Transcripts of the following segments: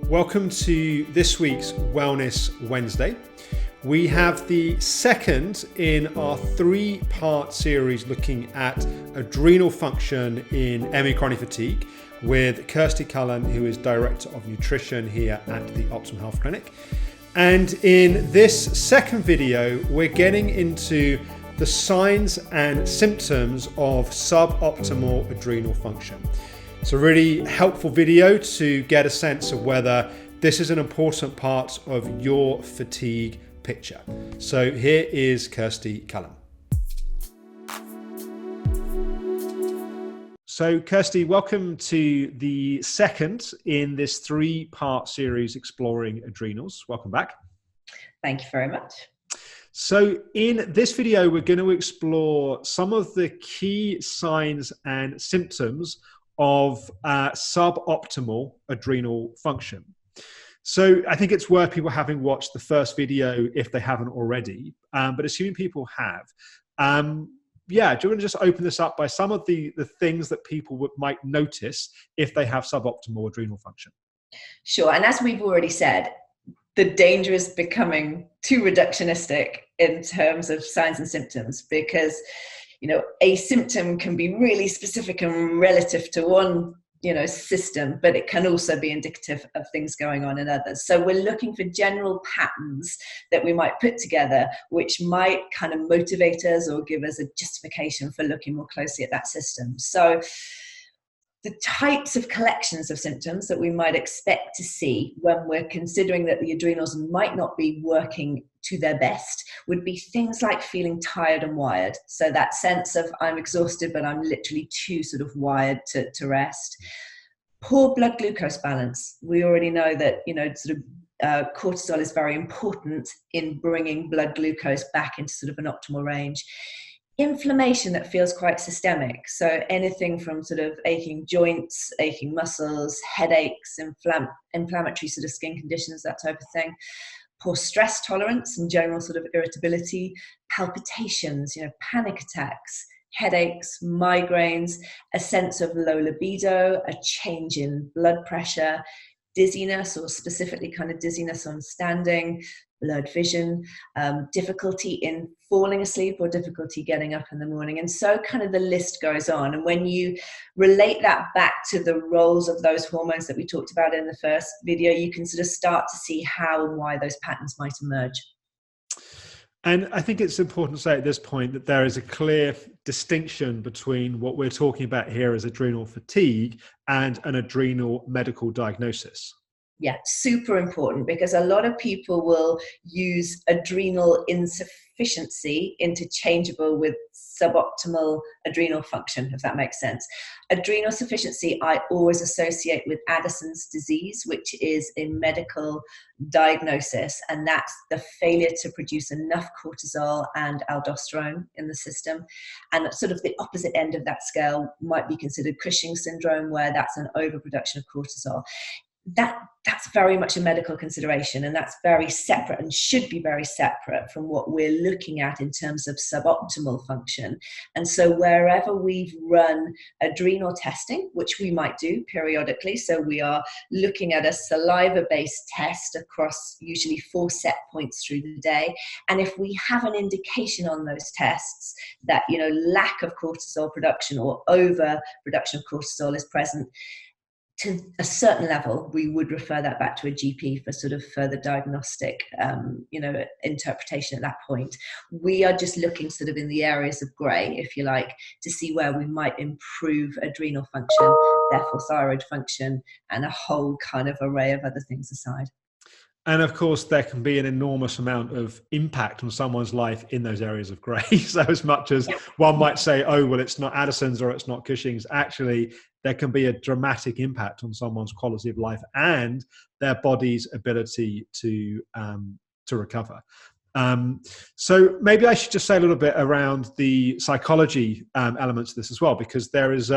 Welcome to this week's Wellness Wednesday. We have the second in our three-part series looking at adrenal function in chronic fatigue with Kirsty Cullen, who is Director of Nutrition here at the Optimum Health Clinic. And in this second video, we're getting into the signs and symptoms of suboptimal adrenal function. It's a really helpful video to get a sense of whether this is an important part of your fatigue picture. So here is Kirsty Cullen. So Kirsty, welcome to the second in this three-part series exploring adrenals. Welcome back. Thank you very much. So in this video, we're going to explore some of the key signs and symptoms of suboptimal adrenal function. So I think it's worth people having watched the first video if they haven't already, but assuming people have, do you want to just open this up by some of the things that people might notice if they have suboptimal adrenal function? Sure, and as we've already said, the danger is becoming too reductionistic in terms of signs and symptoms because a symptom can be really specific and relative to one, system, but it can also be indicative of things going on in others. So we're looking for general patterns that we might put together, which might kind of motivate us or give us a justification for looking more closely at that system. So the types of collections of symptoms that we might expect to see when we're considering that the adrenals might not be working to their best would be things like feeling tired and wired. So that sense of I'm exhausted, but I'm literally too sort of wired to rest. Poor blood glucose balance. We already know that, cortisol is very important in bringing blood glucose back into sort of an optimal range. Inflammation that feels quite systemic. So anything from sort of aching joints, aching muscles, headaches, inflammatory sort of skin conditions, that type of thing. Poor stress tolerance and general sort of irritability, palpitations, panic attacks, headaches, migraines, a sense of low libido, a change in blood pressure, dizziness, or specifically kind of dizziness on standing, blurred vision, difficulty in falling asleep or difficulty getting up in the morning. And so kind of the list goes on. And when you relate that back to the roles of those hormones that we talked about in the first video, you can sort of start to see how and why those patterns might emerge. And I think it's important to say at this point that there is a clear distinction between what we're talking about here as adrenal fatigue and an adrenal medical diagnosis. Yeah, super important, because a lot of people will use adrenal insufficiency interchangeable with suboptimal adrenal function, if that makes sense. Adrenal sufficiency I always associate with Addison's disease, which is a medical diagnosis, and that's the failure to produce enough cortisol and aldosterone in the system. And sort of the opposite end of that scale might be considered Cushing's syndrome, where that's an overproduction of cortisol. That's very much a medical consideration, and that's very separate and should be very separate from what we're looking at in terms of suboptimal function. And so wherever we've run adrenal testing, which we might do periodically, so we are looking at a saliva-based test across usually 4 set points through the day, and if we have an indication on those tests that lack of cortisol production or overproduction of cortisol is present, to a certain level, we would refer that back to a GP for sort of further diagnostic, interpretation at that point. We are just looking sort of in the areas of grey, if you like, to see where we might improve adrenal function, therefore thyroid function, and a whole kind of array of other things aside. And of course, there can be an enormous amount of impact on someone's life in those areas of grey. So as much as one might say, oh, well, it's not Addison's or it's not Cushing's, actually, there can be a dramatic impact on someone's quality of life and their body's ability to recover. So maybe I should just say a little bit around the psychology elements of this as well, because there is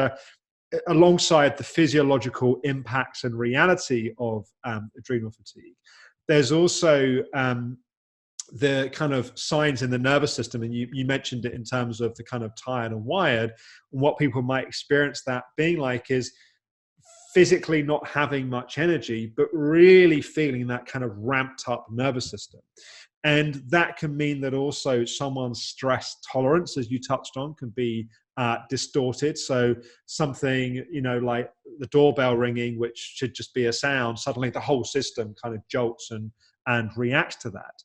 alongside the physiological impacts and reality of adrenal fatigue, there's also the kind of signs in the nervous system, and you mentioned it in terms of the kind of tired and wired, and what people might experience that being like is physically not having much energy, but really feeling that kind of ramped up nervous system. And that can mean that also someone's stress tolerance, as you touched on, can be distorted. So something, like the doorbell ringing, which should just be a sound, suddenly the whole system kind of jolts and reacts to that.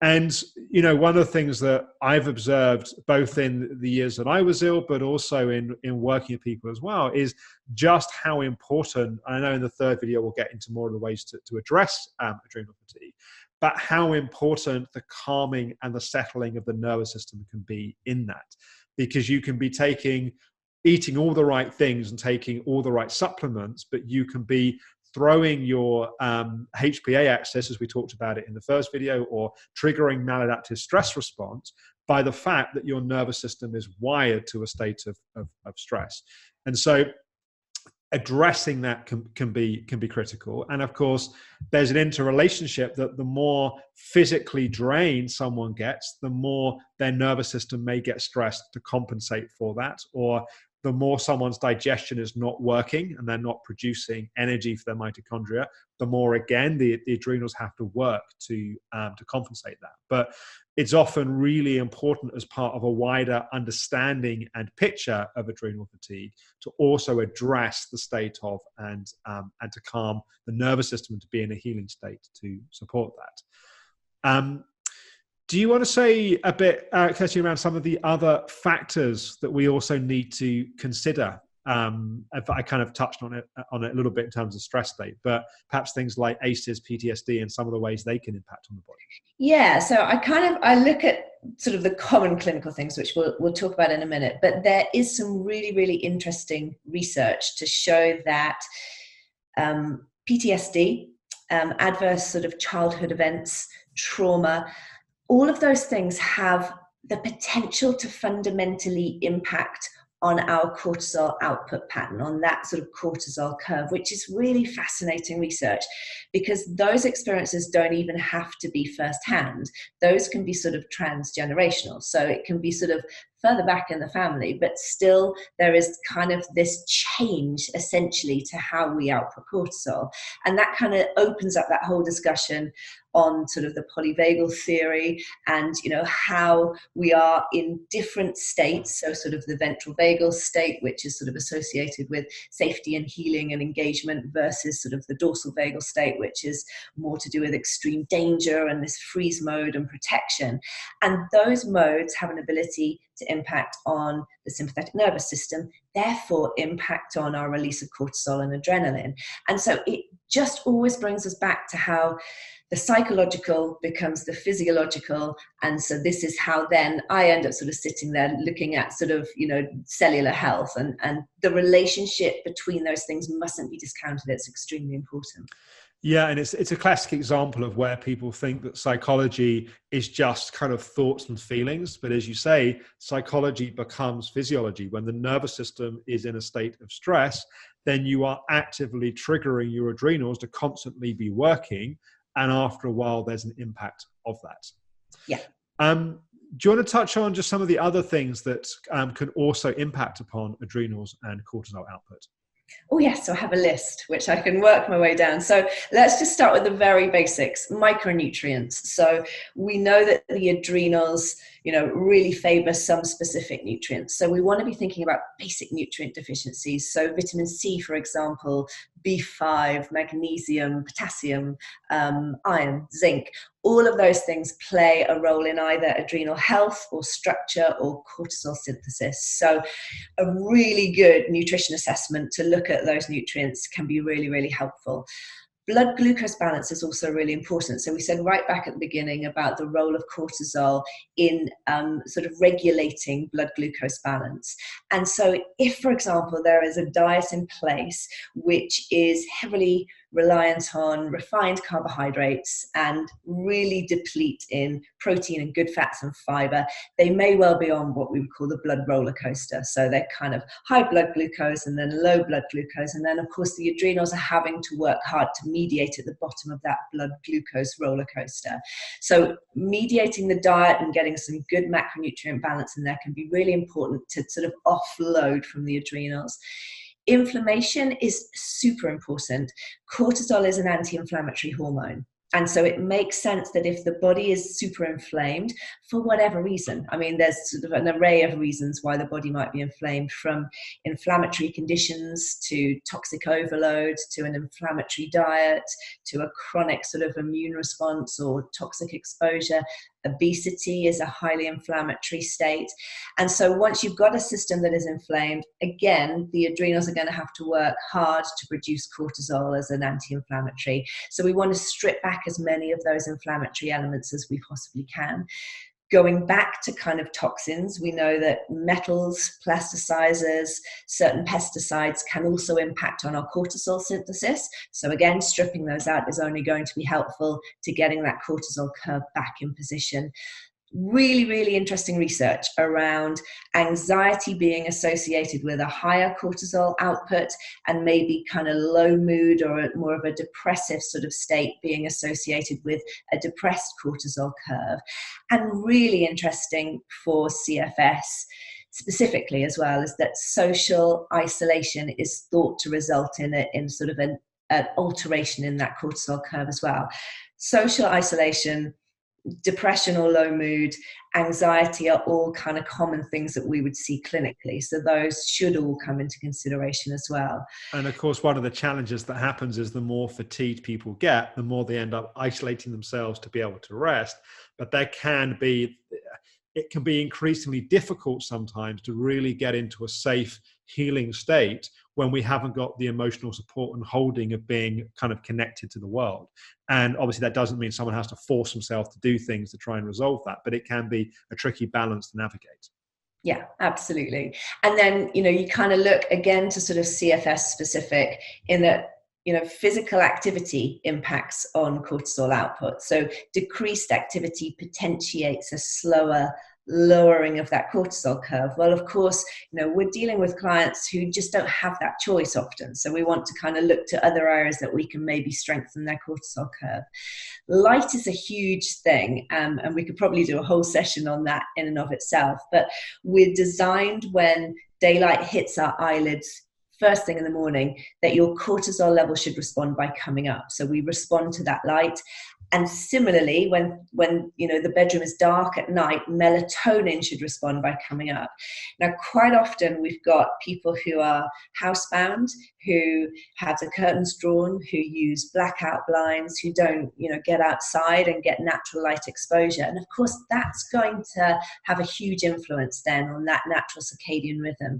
And one of the things that I've observed both in the years that I was ill, but also in working with people as well, is just how important, and I know in the third video we'll get into more of the ways to address adrenal fatigue, but how important the calming and the settling of the nervous system can be in that. Because you can be eating all the right things and taking all the right supplements, but you can be throwing your HPA axis, as we talked about it in the first video, or triggering maladaptive stress response by the fact that your nervous system is wired to a state of stress. And so addressing that can be critical. And of course, there's an interrelationship that the more physically drained someone gets, the more their nervous system may get stressed to compensate for that, or the more someone's digestion is not working and they're not producing energy for their mitochondria, the more, again, the adrenals have to work to compensate that. But it's often really important as part of a wider understanding and picture of adrenal fatigue to also address the state of and to calm the nervous system and to be in a healing state to support that. Do you want to say a bit, Kirsty, around some of the other factors that we also need to consider? I kind of touched on it a little bit in terms of stress state, but perhaps things like ACEs, PTSD, and some of the ways they can impact on the body. Yeah, so I look at sort of the common clinical things, which we'll talk about in a minute, but there is some really, really interesting research to show that PTSD, adverse sort of childhood events, trauma, all of those things have the potential to fundamentally impact on our cortisol output pattern, on that sort of cortisol curve, which is really fascinating research, because those experiences don't even have to be firsthand. Those can be sort of transgenerational. So it can be sort of further back in the family, but still there is kind of this change essentially to how we output cortisol. And that kind of opens up that whole discussion on sort of the polyvagal theory and, how we are in different states. So sort of the ventral vagal state, which is sort of associated with safety and healing and engagement, versus sort of the dorsal vagal state, which is more to do with extreme danger and this freeze mode and protection. And those modes have an ability to impact on the sympathetic nervous system, therefore impact on our release of cortisol and adrenaline. And so it just always brings us back to how the psychological becomes the physiological. And so this is how then I end up sort of sitting there looking at sort of, cellular health, and the relationship between those things mustn't be discounted. It's extremely important. Yeah, and it's a classic example of where people think that psychology is just kind of thoughts and feelings. But as you say, psychology becomes physiology. When the nervous system is in a state of stress, then you are actively triggering your adrenals to constantly be working. And after a while, there's an impact of that. Yeah. Do you want to touch on just some of the other things that can also impact upon adrenals and cortisol output? Oh yes, so I have a list which I can work my way down. So let's just start with the very basics, micronutrients. So we know that the adrenals, really favor some specific nutrients. So we want to be thinking about basic nutrient deficiencies. So vitamin C, for example, B5, magnesium, potassium, iron, zinc. All of those things play a role in either adrenal health or structure or cortisol synthesis. So a really good nutrition assessment to look at those nutrients can be really, really helpful. Blood glucose balance is also really important. So we said right back at the beginning about the role of cortisol in sort of regulating blood glucose balance. And so if, for example, there is a diet in place which is heavily reliant on refined carbohydrates and really deplete in protein and good fats and fiber, they may well be on what we would call the blood roller coaster. So they're kind of high blood glucose and then low blood glucose. And then, of course, the adrenals are having to work hard to mediate at the bottom of that blood glucose roller coaster. So mediating the diet and getting some good macronutrient balance in there can be really important to sort of offload from the adrenals. Inflammation is super important. Cortisol is an anti-inflammatory hormone. And so it makes sense that if the body is super inflamed for whatever reason, I mean, there's sort of an array of reasons why the body might be inflamed, from inflammatory conditions to toxic overload to an inflammatory diet to a chronic sort of immune response or toxic exposure. Obesity is a highly inflammatory state. And so once you've got a system that is inflamed, again, the adrenals are going to have to work hard to produce cortisol as an anti-inflammatory. So we want to strip back as many of those inflammatory elements as we possibly can. Going back to kind of toxins, we know that metals, plasticizers, certain pesticides can also impact on our cortisol synthesis. So again, stripping those out is only going to be helpful to getting that cortisol curve back in position. Really, really interesting research around anxiety being associated with a higher cortisol output, and maybe kind of low mood or more of a depressive sort of state being associated with a depressed cortisol curve. And really interesting for CFS specifically as well is that social isolation is thought to result in sort of an alteration in that cortisol curve as well. Social isolation, depression or low mood, anxiety are all kind of common things that we would see clinically. So those should all come into consideration as well. And of course, one of the challenges that happens is the more fatigued people get, the more they end up isolating themselves to be able to rest. But it can be increasingly difficult sometimes to really get into a safe healing state when we haven't got the emotional support and holding of being kind of connected to the world. And obviously that doesn't mean someone has to force themselves to do things to try and resolve that, but it can be a tricky balance to navigate. Yeah, absolutely. And then, you kind of look again to sort of CFS specific in that, physical activity impacts on cortisol output. So decreased activity potentiates a slower lowering of that cortisol curve. Well, of course, we're dealing with clients who just don't have that choice often. So we want to kind of look to other areas that we can maybe strengthen their cortisol curve. Light is a huge thing, and we could probably do a whole session on that in and of itself. But we're designed when daylight hits our eyelids first thing in the morning that your cortisol level should respond by coming up. So we respond to that light. And similarly, when the bedroom is dark at night, melatonin should respond by coming up. Now, quite often we've got people who are housebound, who have the curtains drawn, who use blackout blinds, who don't, get outside and get natural light exposure. And of course, that's going to have a huge influence then on that natural circadian rhythm.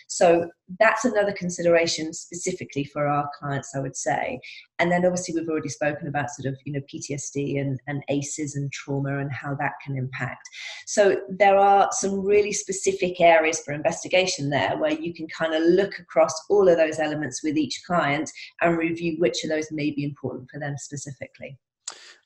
So that's another consideration specifically for our clients, I would say. And then obviously we've already spoken about sort of, PTSD and ACEs and trauma and how that can impact. So there are some really specific areas for investigation there where you can kind of look across all of those elements with each client and review which of those may be important for them specifically.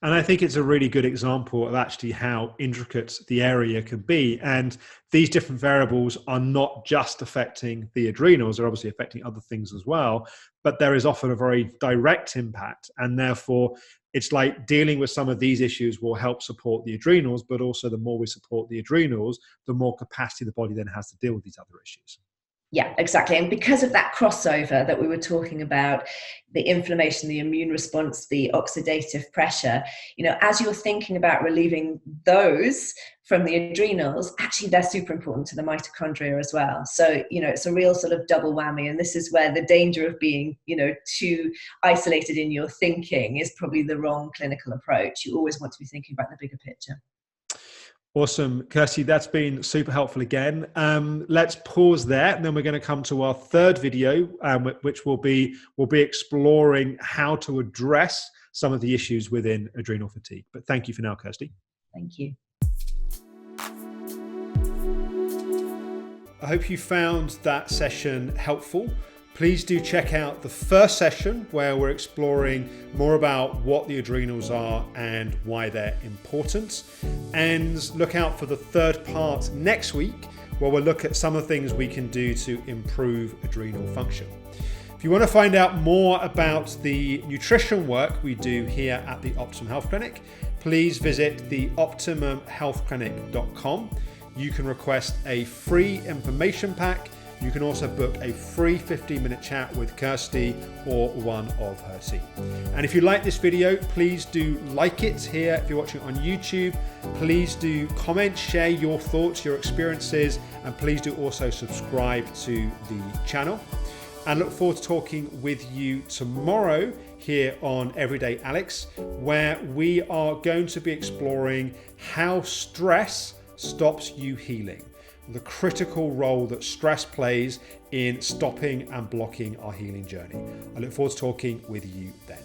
And I think it's a really good example of actually how intricate the area can be. And these different variables are not just affecting the adrenals, they're obviously affecting other things as well, but there is often a very direct impact. And therefore, it's like dealing with some of these issues will help support the adrenals, but also the more we support the adrenals, the more capacity the body then has to deal with these other issues. Yeah, exactly. And because of that crossover that we were talking about, the inflammation, the immune response, the oxidative pressure, as you're thinking about relieving those from the adrenals, actually they're super important to the mitochondria as well. So, it's a real sort of double whammy. And this is where the danger of being, too isolated in your thinking is probably the wrong clinical approach. You always want to be thinking about the bigger picture. Awesome. Kirsty, that's been super helpful again. Let's pause there, and then we're going to come to our third video, which will be exploring how to address some of the issues within adrenal fatigue. But thank you for now, Kirsty. Thank you. I hope you found that session helpful. Please do check out the first session where we're exploring more about what the adrenals are and why they're important. And look out for the third part next week where we'll look at some of the things we can do to improve adrenal function. If you want to find out more about the nutrition work we do here at the Optimum Health Clinic, please visit the optimumhealthclinic.com. You can request a free information pack You can also book a free 15-minute chat with Kirsty or one of her team. And if you like this video, please do like it here. If you're watching on YouTube, please do comment, share your thoughts, your experiences, and please do also subscribe to the channel. And look forward to talking with you tomorrow here on Everyday Alex, where we are going to be exploring how stress stops you healing, the critical role that stress plays in stopping and blocking our healing journey. I look forward to talking with you then.